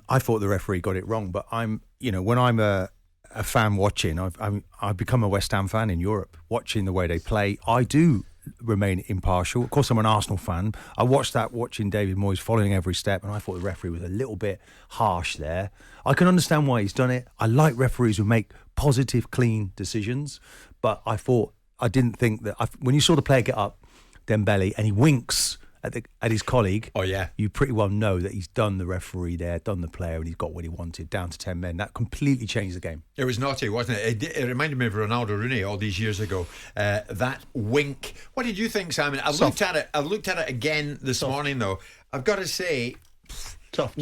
I thought the referee got it wrong, but when I'm a fan watching, I've become a West Ham fan in Europe, watching the way they play. I do remain impartial. Of course, I'm an Arsenal fan. I watched that watching David Moyes following every step, and I thought the referee was a little bit harsh there. I can understand why he's done it. I like referees who make positive, clean decisions, but I didn't think that when you saw the player get up, Dembele, and he winks at his colleague, you pretty well know that he's done the referee there, done the player, and he's got what he wanted, down to 10 men. That completely changed the game. It was naughty, wasn't it? It reminded me of Ronaldo Rooney all these years ago. That wink. What did you think, Simon? I've looked at it again this morning, though. I've got to say, tough.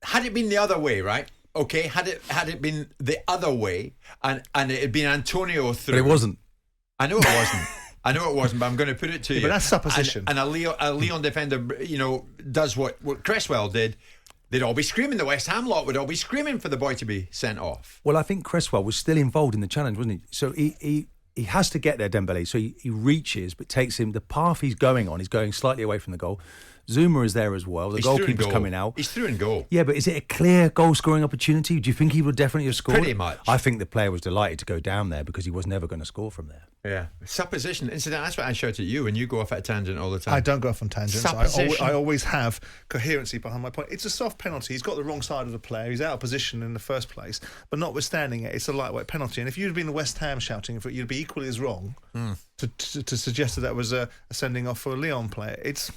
Had it been the other way, right? Okay, had it been the other way, and it had been Antonio through. But it wasn't. I know it wasn't. But I'm going to put it to you. But that's supposition. And a Leon defender, does what Cresswell did. They'd all be screaming. The West Ham lot would all be screaming for the boy to be sent off. Well, I think Cresswell was still involved in the challenge, wasn't he? So he has to get there, Dembele. So he reaches, but takes him. The path he's going on, he's going slightly away from the goal. Zuma is there as well. The goalkeeper's coming out. He's through and goal. Yeah, but is it a clear goal-scoring opportunity? Do you think he would definitely have scored? Pretty much. I think the player was delighted to go down there because he was never going to score from there. Yeah. Supposition. Incident. That's what I shout at you and you go off at a tangent all the time. I don't go off on tangents. I always have coherency behind my point. It's a soft penalty. He's got the wrong side of the player. He's out of position in the first place. But notwithstanding it, it's a lightweight penalty. And if you'd been the West Ham shouting for it, you'd be equally as wrong to suggest that was a sending off for a Lyon player. It's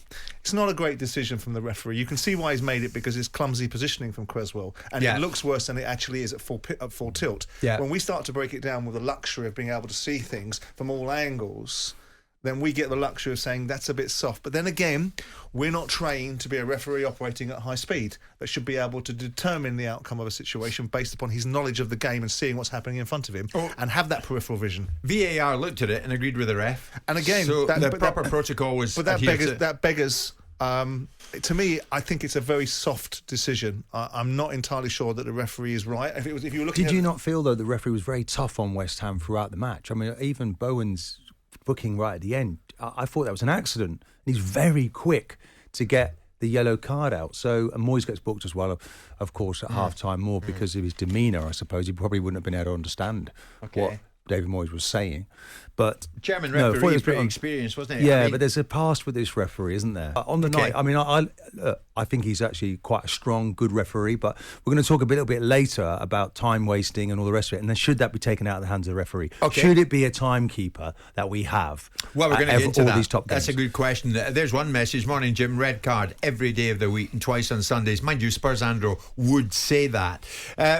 not a great decision from the referee. You can see why he's made it, because it's clumsy positioning from Cresswell, and it looks worse than it actually is at full tilt. Yeah. When we start to break it down with the luxury of being able to see things from all angles, then we get the luxury of saying that's a bit soft. But then again, we're not trained to be a referee operating at high speed that should be able to determine the outcome of a situation based upon his knowledge of the game and seeing what's happening in front of him and have that peripheral vision. VAR looked at it and agreed with the ref. And again, so the proper protocol was. But that beggars. To me, I think it's a very soft decision. I'm not entirely sure that the referee is right. If you were looking, did you not feel though the referee was very tough on West Ham throughout the match? I mean, even Bowen's booking right at the end, I thought that was an accident. And he's very quick to get the yellow card out. So, and Moyes gets booked as well, of course, at half-time, more because of his demeanour, I suppose. He probably wouldn't have been able to understand what David Moyes was saying. But German referee is pretty experienced, wasn't he? Yeah, but there's a past with this referee, isn't there? On the night, I mean, I think he's actually quite a strong, good referee, but we're going to talk a little bit later about time wasting and all the rest of it. And then should that be taken out of the hands of the referee? Okay. Should it be a timekeeper that we have? Well, we're going to get into all that. These top games? That's a good question. There's one message. Morning, Jim. Red card every day of the week and twice on Sundays. Mind you, Spurs Andro would say that.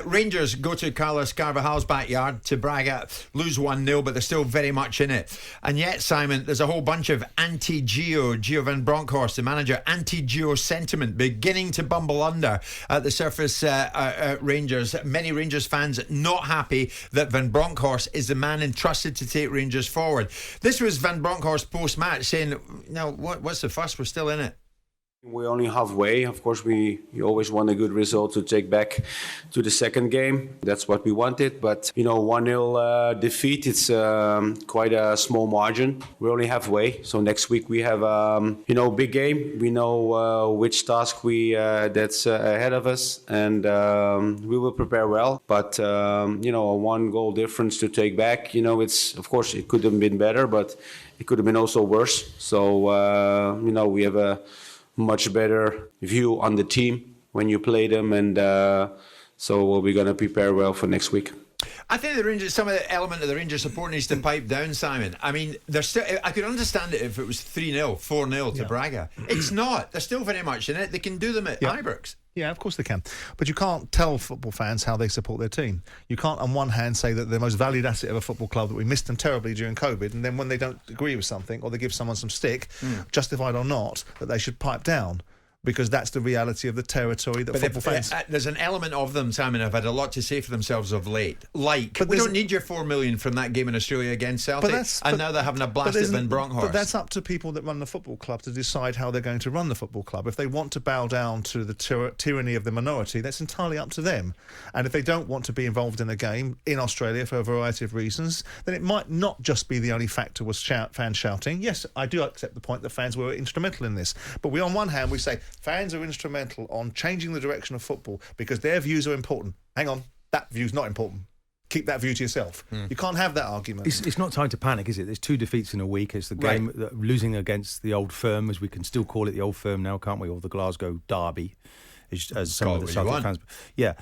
Rangers go to Carlos Carvajal's backyard to Braga, lose 1-0, but they're still very much in it. And yet, Simon, there's a whole bunch of Gio van Bronckhorst, the manager, anti-Gio sentiment beginning to bumble under at the surface. Rangers, many Rangers fans not happy that Van Bronckhorst is the man entrusted to take Rangers forward. This was Van Bronckhorst post-match saying, "No, what's the fuss? We're still in it." We're only halfway. Of course, you always want a good result to take back to the second game. That's what we wanted. But, 1-0 defeat, it's quite a small margin. We're only halfway. So next week we have, big game. We know which task that's ahead of us. And we will prepare well. But, a 1-goal difference to take back, of course, it could have been better, but it could have been also worse. So, we have a much better view on the team when you play them, and so we're going to prepare well for next week. I think the Rangers, some of the element of the Rangers support needs to pipe down, Simon. I mean, they're still. I could understand it if it was 3-0, 4-0 to Braga. It's not. They're still very much in it. They can do them at Ibrox. Yeah, of course they can. But you can't tell football fans how they support their team. You can't, on one hand, say that they're the most valued asset of a football club, that we missed them terribly during COVID, and then when they don't agree with something or they give someone some stick, justified or not, that they should pipe down. Because that's the reality of the territory that football fans... There's an element of them, Simon, have had a lot to say for themselves of late. We don't need your $4 million from that game in Australia against Celtic, now they're having a blast at Van Bronckhorst. But that's up to people that run the football club to decide how they're going to run the football club. If they want to bow down to the tyranny of the minority, that's entirely up to them. And if they don't want to be involved in a game in Australia for a variety of reasons, then it might not just be the only factor was fans shouting. Yes, I do accept the point that fans were instrumental in this. But on one hand, we say, fans are instrumental on changing the direction of football because their views are important. Hang on, that view's not important. Keep that view to yourself. You can't have that argument. It's not time to panic, is it? There's 2 defeats in a week. It's the game losing against the Old Firm, as we can still call it the Old Firm now, can't we? Or the Glasgow Derby, as some of the Celtic fans. Yeah.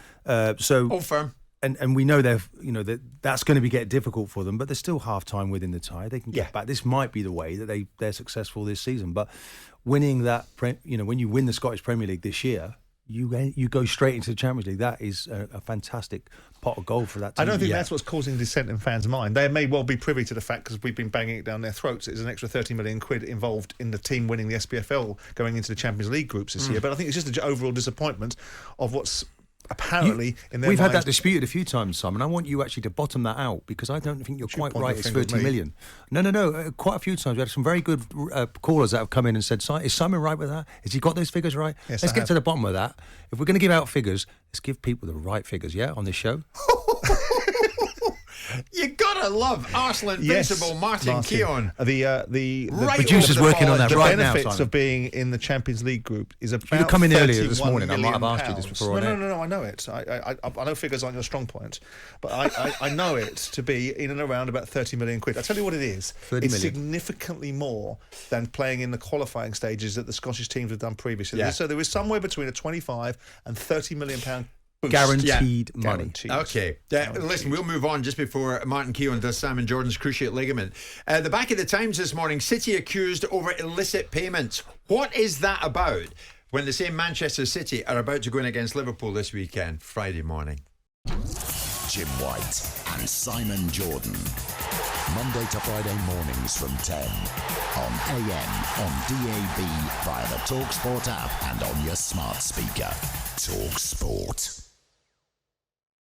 So Old Firm. And we know that's going to get difficult for them, but there's still half time within the tie. They can get back. This might be the way that they're successful this season. But winning that, when you win the Scottish Premier League this year, you go straight into the Champions League. That is a fantastic pot of gold for that team. I don't think that's what's causing dissent in fans' mind. They may well be privy to the fact, because we've been banging it down their throats, there's an extra 30 million quid involved in the team winning the SPFL going into the Champions League groups this year. But I think it's just an overall disappointment of what's apparently in their We've minds. had that disputed a few times, Simon. I want you actually to bottom that out, because I don't think you're quite right. It's 30 million. No. Quite a few times. We had some very good callers that have come in and said, is Simon right with that? Has he got those figures right? Yes, let's get to the bottom of that. If we're going to give out figures, let's give people the right figures, on this show. You gotta love Arsenal invincible Martin Keown. The producer's working on that right now. The benefits Simon, of being in the Champions League group is about. You were coming earlier this 31 morning. I might have asked you million this before. No. I know it. I know figures aren't your strong point, but I know it to be in and around about 30 million quid. I tell you what it is. 30 it's million. significantly more than playing in the qualifying stages that the Scottish teams have done previously. Yeah. So there is somewhere between a 25 and 30 million pound. Boost. Guaranteed money. Guaranteed. Okay. Listen, we'll move on just before Martin Keown does Simon Jordan's cruciate ligament. The back of the Times this morning, City accused over illicit payments. What is that about when the same Manchester City are about to go in against Liverpool this weekend, Friday morning? Jim White and Simon Jordan. Monday to Friday mornings from 10 on AM, on DAB, via the talkSPORT app and on your smart speaker. talkSPORT.